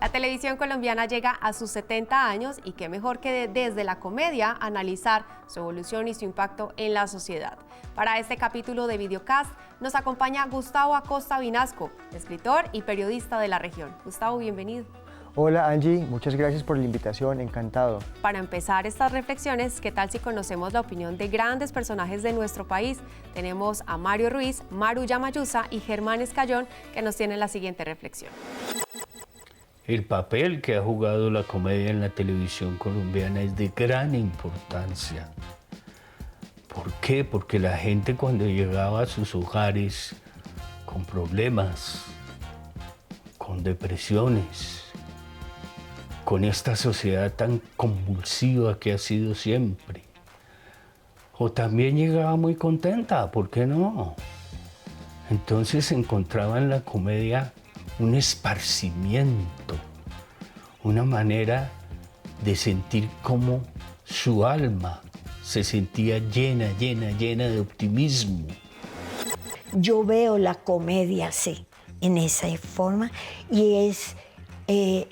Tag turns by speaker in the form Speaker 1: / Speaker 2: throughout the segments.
Speaker 1: La televisión colombiana llega a sus 70 años y qué mejor que desde la comedia analizar su evolución y su impacto en la sociedad. Para este capítulo de Videocast nos acompaña Gustavo Acosta Vinasco, escritor y periodista de la región. Gustavo, bienvenido.
Speaker 2: Hola Angie, muchas gracias por la invitación, encantado.
Speaker 1: Para empezar estas reflexiones, ¿qué tal si conocemos la opinión de grandes personajes de nuestro país? Tenemos a Mario Ruiz, Maru Yamayusa y Germán Escayón, que nos tienen la siguiente reflexión.
Speaker 3: El papel que ha jugado la comedia en la televisión colombiana es de gran importancia. ¿Por qué? Porque la gente cuando llegaba a sus hogares con problemas, con depresiones, con esta sociedad tan convulsiva que ha sido siempre, o también llegaba muy contenta, ¿por qué no? Entonces encontraba en la comedia un esparcimiento, una manera de sentir cómo su alma se sentía llena de optimismo.
Speaker 4: Yo veo la comedia así, en esa forma, y es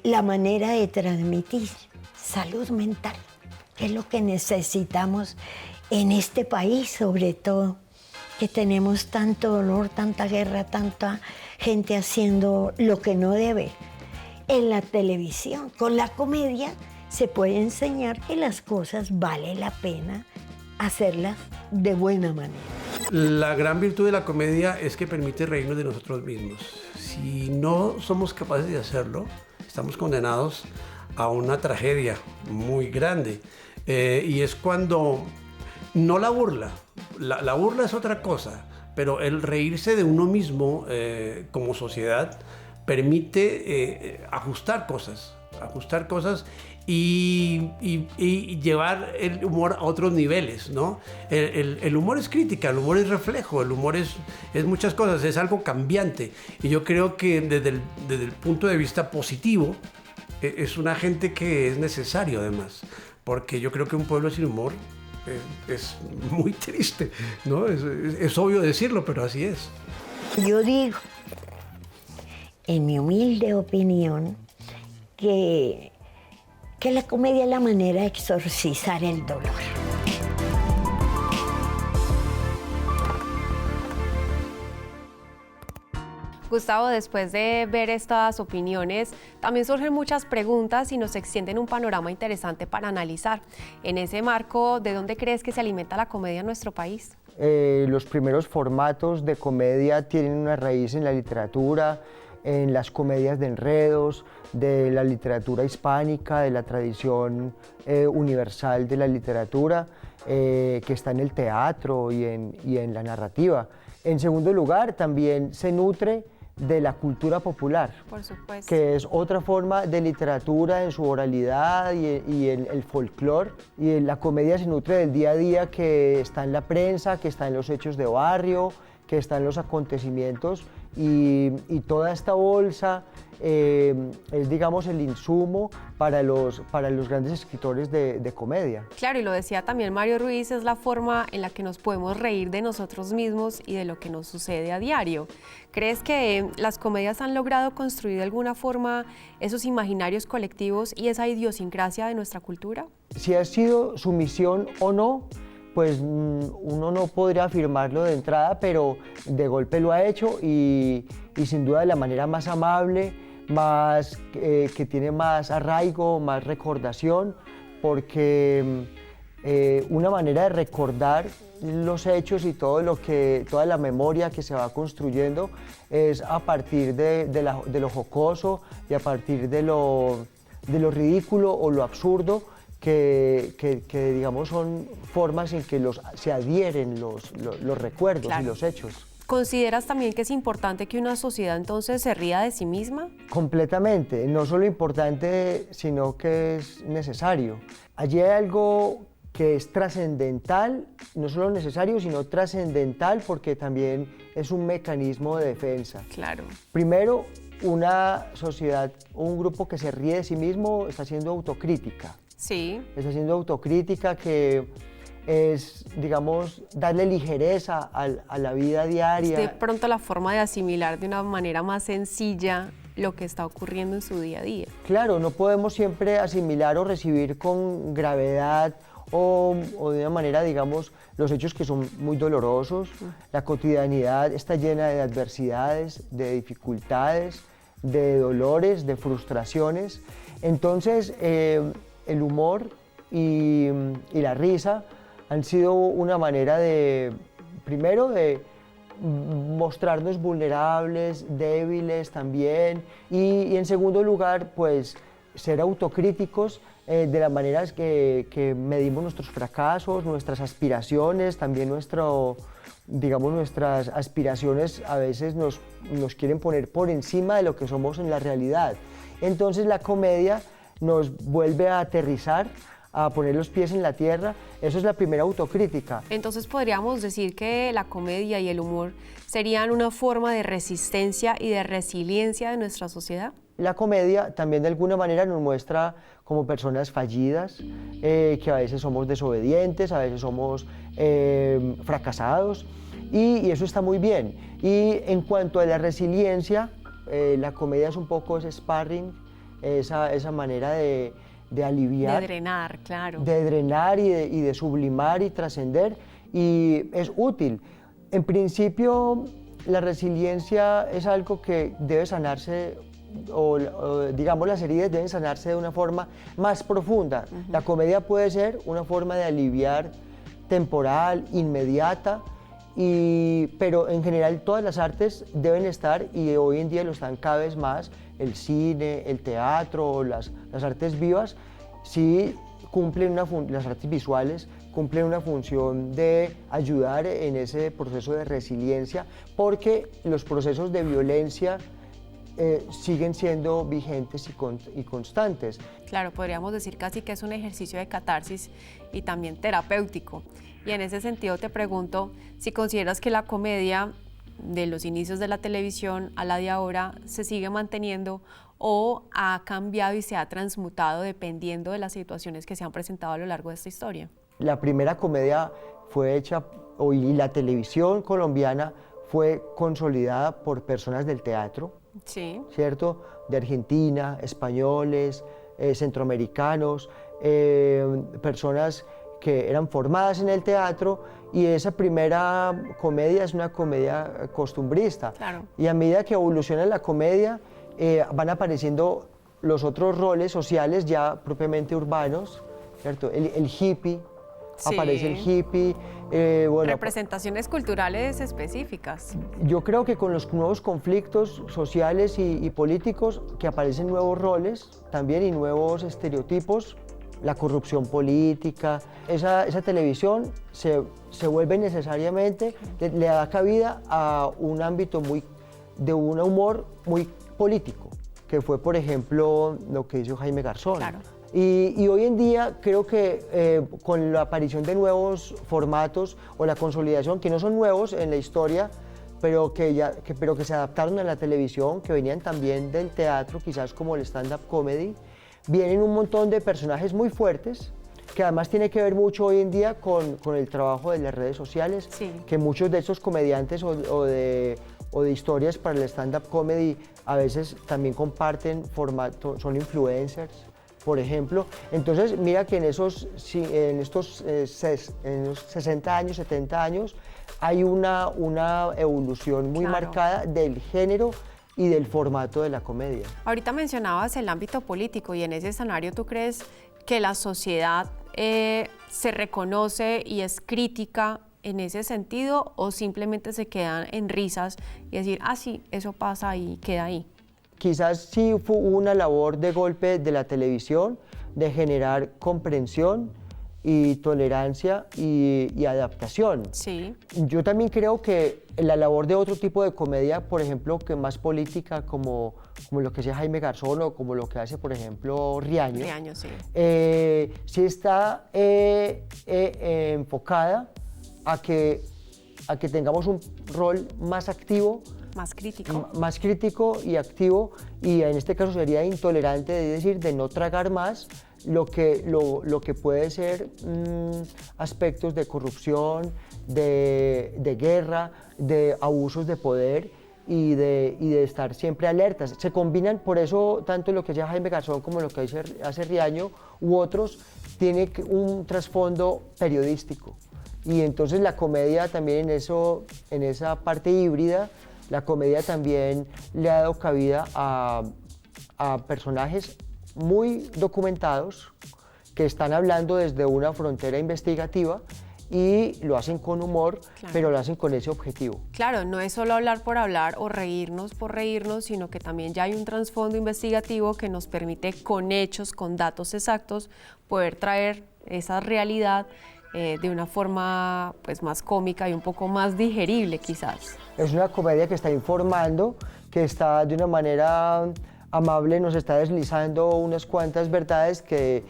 Speaker 4: la manera de transmitir salud mental, que es lo que necesitamos en este país, sobre todo, que tenemos tanto dolor, tanta guerra, tanta gente haciendo lo que no debe. En la televisión, con la comedia, se puede enseñar que las cosas vale la pena hacerlas de buena manera.
Speaker 5: La gran virtud de la comedia es que permite reírnos de nosotros mismos. Si no somos capaces de hacerlo, estamos condenados a una tragedia muy grande. Y es cuando, no la burla, la burla es otra cosa, pero el reírse de uno mismo como sociedad permite ajustar cosas y llevar el humor a otros niveles, ¿no? El humor es crítica, el humor es reflejo, el humor es muchas cosas, es algo cambiante. Y yo creo que desde el punto de vista positivo, es un agente que es necesario además, porque yo creo que un pueblo sin humor es muy triste, ¿no? Es obvio decirlo, pero así es.
Speaker 4: Yo digo, en mi humilde opinión, que la comedia es la manera de exorcizar el dolor.
Speaker 1: Gustavo, después de ver estas opiniones, también surgen muchas preguntas y nos extienden un panorama interesante para analizar. En ese marco, ¿de dónde crees que se alimenta la comedia en nuestro país?
Speaker 2: Los primeros formatos de comedia tienen una raíz en la literatura, en las comedias de enredos, de la literatura hispánica, de la tradición universal de la literatura, que está en el teatro y en la narrativa. En segundo lugar, también se nutre de la cultura popular,
Speaker 1: por supuesto,
Speaker 2: que es otra forma de literatura en su oralidad y en el folclore. Y la comedia se nutre del día a día que está en la prensa, que está en los hechos de barrio, que está en los acontecimientos, y toda esta bolsa es, digamos, el insumo para los grandes escritores de comedia.
Speaker 1: Claro, y lo decía también Mario Ruiz, es la forma en la que nos podemos reír de nosotros mismos y de lo que nos sucede a diario. ¿Crees que las comedias han logrado construir de alguna forma esos imaginarios colectivos y esa idiosincrasia de nuestra cultura?
Speaker 2: Si ha sido su misión o no, pues uno no podría afirmarlo de entrada, pero de golpe lo ha hecho y sin duda de la manera más amable, que tiene más arraigo, más recordación, porque una manera de recordar los hechos y toda la memoria que se va construyendo es a partir de lo jocoso y a partir de lo ridículo o lo absurdo, que digamos son formas en que se adhieren los recuerdos, claro, y los hechos.
Speaker 1: ¿Consideras también que es importante que una sociedad entonces se ría de sí misma?
Speaker 2: Completamente, no solo importante, sino que es necesario. Allí hay algo que es trascendental, no solo necesario, sino trascendental, porque también es un mecanismo de defensa.
Speaker 1: Claro.
Speaker 2: Primero, una sociedad o un grupo que se ríe de sí mismo está haciendo autocrítica.
Speaker 1: Sí.
Speaker 2: Está haciendo autocrítica, que es, digamos, darle ligereza a la vida diaria.
Speaker 1: De pronto la forma de asimilar de una manera más sencilla lo que está ocurriendo en su día a día.
Speaker 2: Claro, no podemos siempre asimilar o recibir con gravedad o de una manera, digamos, los hechos que son muy dolorosos. La cotidianidad está llena de adversidades, de dificultades, de dolores, de frustraciones. Entonces, el humor y la risa han sido una manera de, primero, de mostrarnos vulnerables, débiles también, y en segundo lugar, pues, ser autocríticos de las maneras que medimos nuestros fracasos, nuestras aspiraciones, también nuestras aspiraciones a veces nos quieren poner por encima de lo que somos en la realidad. Entonces la comedia nos vuelve a aterrizar, a poner los pies en la tierra. Eso es la primera autocrítica.
Speaker 1: Entonces podríamos decir que la comedia y el humor serían una forma de resistencia y de resiliencia de nuestra sociedad.
Speaker 2: La comedia también de alguna manera nos muestra como personas fallidas, que a veces somos desobedientes, a veces somos fracasados, y eso está muy bien. Y en cuanto a la resiliencia, la comedia es un poco ese sparring, esa manera de aliviar.
Speaker 1: De drenar, claro.
Speaker 2: De drenar y de sublimar y trascender, y es útil. En principio, la resiliencia es algo que debe sanarse, o digamos las heridas deben sanarse de una forma más profunda. La comedia puede ser una forma de aliviar temporal, inmediata, pero en general todas las artes deben estar, y hoy en día lo están cada vez más, el cine, el teatro, las artes vivas, sí cumplen las artes visuales cumplen una función de ayudar en ese proceso de resiliencia, porque los procesos de violencia siguen siendo vigentes y constantes.
Speaker 1: Claro, podríamos decir casi que es un ejercicio de catarsis y también terapéutico. Y en ese sentido te pregunto si consideras que la comedia de los inicios de la televisión a la de ahora se sigue manteniendo o ha cambiado y se ha transmutado dependiendo de las situaciones que se han presentado a lo largo de esta historia.
Speaker 2: La primera comedia fue hecha, y la televisión colombiana fue consolidada por personas del teatro,
Speaker 1: sí,
Speaker 2: ¿cierto? De Argentina, españoles, centroamericanos, personas que eran formadas en el teatro, y esa primera comedia es una comedia costumbrista.
Speaker 1: Claro.
Speaker 2: Y a medida que evoluciona la comedia, van apareciendo los otros roles sociales ya propiamente urbanos, ¿cierto? El hippie, sí. Aparece el hippie.
Speaker 1: Representaciones culturales específicas.
Speaker 2: Yo creo que con los nuevos conflictos sociales y políticos, que aparecen nuevos roles también y nuevos estereotipos, la corrupción política, esa televisión se vuelve necesariamente, le da cabida a un ámbito de un humor muy político, que fue, por ejemplo, lo que hizo Jaime Garzón.
Speaker 1: Claro.
Speaker 2: Y hoy en día creo que con la aparición de nuevos formatos o la consolidación, que no son nuevos en la historia, pero que se adaptaron a la televisión, que venían también del teatro, quizás como el stand-up comedy, vienen un montón de personajes muy fuertes, que además tiene que ver mucho hoy en día con el trabajo de las redes sociales,
Speaker 1: sí.
Speaker 2: Que muchos de esos comediantes o de historias para el stand-up comedy a veces también comparten formato, son influencers, por ejemplo. Entonces, mira que en estos 60 años, 70 años, hay una evolución muy marcada del género y del formato de la comedia.
Speaker 1: Ahorita mencionabas el ámbito político, y en ese escenario, ¿tú crees que la sociedad se reconoce y es crítica en ese sentido, o simplemente se quedan en risas y decir, ah, sí, eso pasa y queda ahí?
Speaker 2: Quizás sí fue una labor de golpe de la televisión, de generar comprensión y tolerancia y adaptación.
Speaker 1: Sí.
Speaker 2: Yo también creo que la labor de otro tipo de comedia, por ejemplo, que más política, como lo que hace Jaime Garzón o como lo que hace, por ejemplo, Riaño,
Speaker 1: Sí.
Speaker 2: Sí está enfocada a que tengamos un rol más activo, más crítico y activo, y en este caso sería intolerante, es decir, de no tragar más lo que puede ser aspectos de corrupción, de guerra, de abusos de poder, y de estar siempre alertas. Se combinan, por eso tanto lo que hace Jaime Garzón como lo que hace Riaño u otros, tiene un trasfondo periodístico. Y entonces la comedia también en esa parte híbrida, la comedia también le ha dado cabida a personajes muy documentados que están hablando desde una frontera investigativa y lo hacen con humor,
Speaker 1: claro,
Speaker 2: pero lo hacen con ese objetivo.
Speaker 1: Claro, no es solo hablar por hablar o reírnos por reírnos, sino que también ya hay un trasfondo investigativo que nos permite con hechos, con datos exactos, poder traer esa realidad de una forma pues, más cómica y un poco más digerible quizás.
Speaker 2: Es una comedia que está informando, que está de una manera amable, nos está deslizando unas cuantas verdades que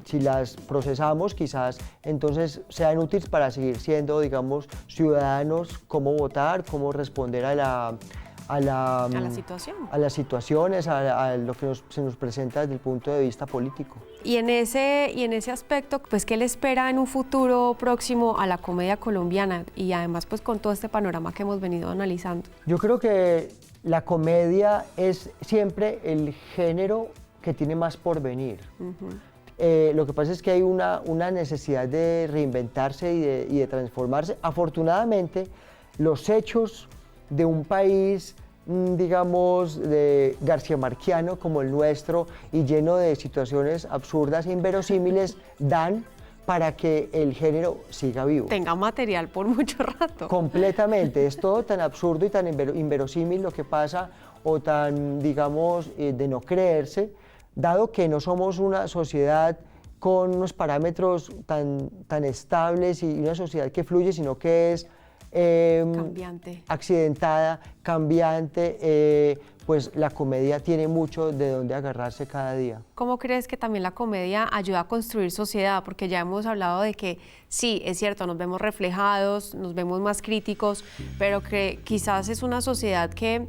Speaker 2: si las procesamos quizás entonces sean útiles para seguir siendo, digamos, ciudadanos, cómo votar, cómo responder a la
Speaker 1: situación.
Speaker 2: A las situaciones, a lo que se nos presenta desde el punto de vista político.
Speaker 1: Y en ese aspecto, pues, ¿qué le espera en un futuro próximo a la comedia colombiana? Y además, pues, con todo este panorama que hemos venido analizando.
Speaker 2: Yo creo que la comedia es siempre el género que tiene más por venir. Lo que pasa es que hay una necesidad de reinventarse y de transformarse. Afortunadamente, los hechos de un país, digamos, de garciamarquiano como el nuestro y lleno de situaciones absurdas e inverosímiles, dan para que el género siga vivo.
Speaker 1: Tenga material por mucho rato.
Speaker 2: Completamente, es todo tan absurdo y tan inverosímil lo que pasa, o tan, digamos, de no creerse, dado que no somos una sociedad con unos parámetros tan estables y una sociedad que fluye, sino que es
Speaker 1: cambiante,
Speaker 2: accidentada, cambiante, pues la comedia tiene mucho de dónde agarrarse cada día.
Speaker 1: ¿Cómo crees que también la comedia ayuda a construir sociedad? Porque ya hemos hablado de que sí, es cierto, nos vemos reflejados, nos vemos más críticos, pero que quizás es una sociedad que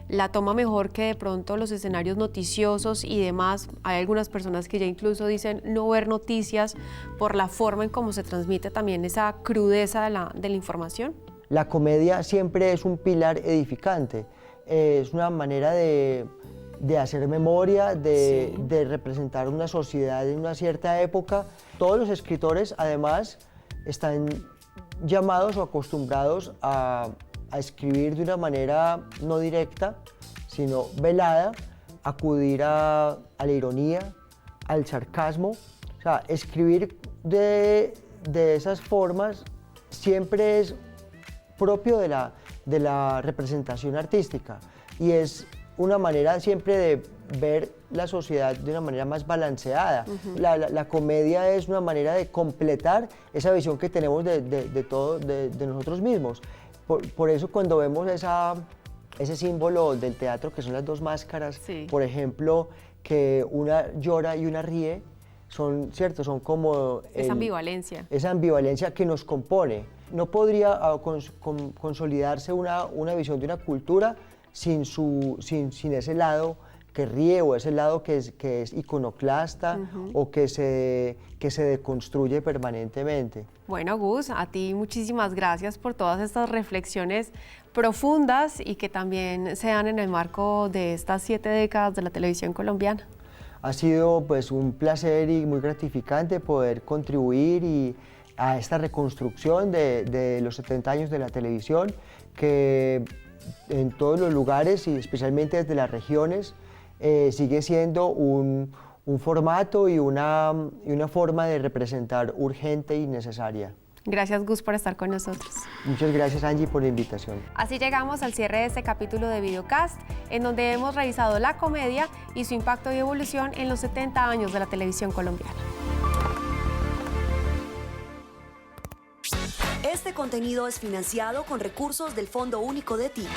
Speaker 1: la toma mejor que de pronto los escenarios noticiosos y demás. Hay algunas personas que ya incluso dicen no ver noticias por la forma en cómo se transmite también esa crudeza de la información.
Speaker 2: La comedia siempre es un pilar edificante, es una manera de hacer memoria, de representar una sociedad en una cierta época. Todos los escritores, además, están llamados o acostumbrados a escribir de una manera no directa, sino velada, acudir a la ironía, al sarcasmo. O sea, escribir de esas formas siempre es propio de la representación artística y es una manera siempre de ver la sociedad de una manera más balanceada. La comedia es una manera de completar esa visión que tenemos de nosotros mismos. Por eso cuando vemos ese símbolo del teatro que son las dos máscaras,
Speaker 1: sí,
Speaker 2: por ejemplo, que una llora y una ríe, son como
Speaker 1: esa ambivalencia.
Speaker 2: Esa ambivalencia que nos compone. No podría consolidarse una visión de una cultura sin ese lado que ríe o ese lado que es iconoclasta o que se deconstruye permanentemente.
Speaker 1: Bueno, Gus, a ti muchísimas gracias por todas estas reflexiones profundas y que también se dan en el marco de estas 7 décadas de la televisión colombiana.
Speaker 2: Ha sido pues un placer y muy gratificante poder contribuir a esta reconstrucción de los 70 años de la televisión, que en todos los lugares y especialmente desde las regiones sigue siendo un formato y una forma de representar urgente y necesaria.
Speaker 1: Gracias, Gus, por estar con nosotros.
Speaker 2: Muchas gracias, Angie, por la invitación.
Speaker 1: Así llegamos al cierre de este capítulo de Videocast, en donde hemos revisado la comedia y su impacto y evolución en los 70 años de la televisión colombiana.
Speaker 6: Este contenido es financiado con recursos del Fondo Único de TIC.